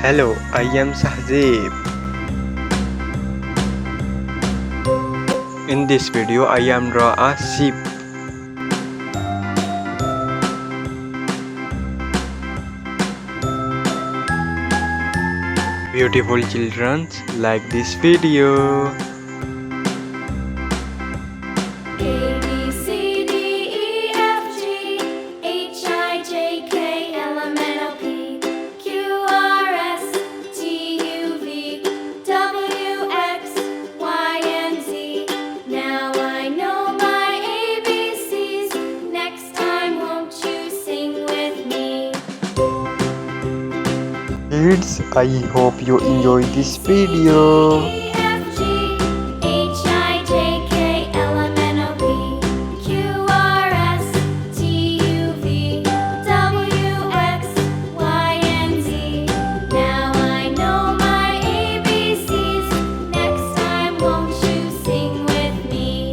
Hello, I am Sahzib. In this video, I am draw a sheep. Beautiful children, like this video. A B C D E F G H I J K L M N O P Q R S T U V W X Y and Z. Now I know my ABCs. Next time, won't you sing with me? Kids, I hope you enjoy this video. E F G H I J K L M N O P Q R S T U V W X Y and Z. Now I know my ABCs. Next time, won't you sing with me?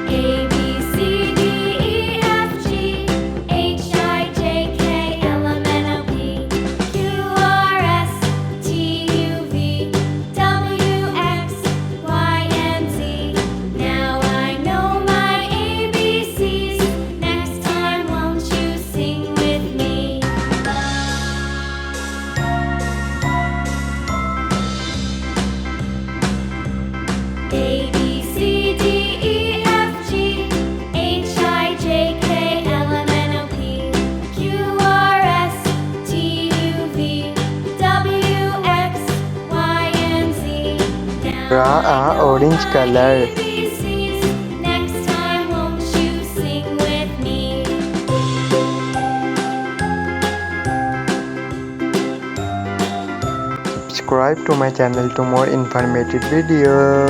A B C D E F G H I J K L M N O P Q R S T U V W X Y and Z. Now I know my ABCs. Next time, won't you sing with me? A B C D E F G H I J K L M N O P Q R S T U V W X Y and Z. Now Draw I a know orange my color. ABCs. Next time, won't you sing with me? Subscribe to my channel to more informative video.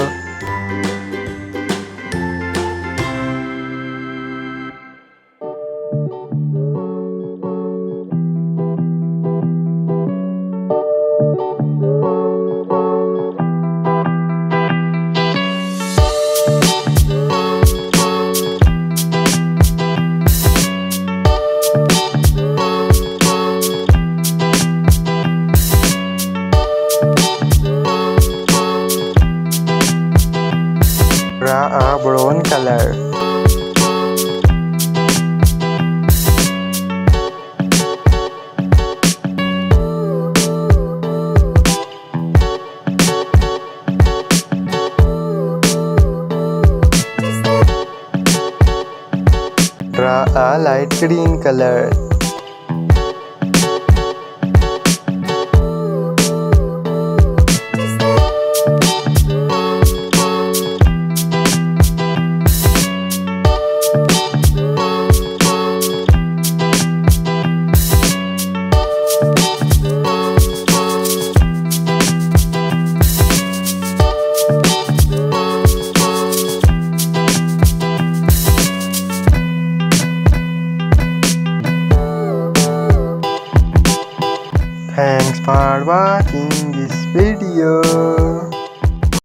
Draw a brown color. Draw a light green color. Thanks for watching this video.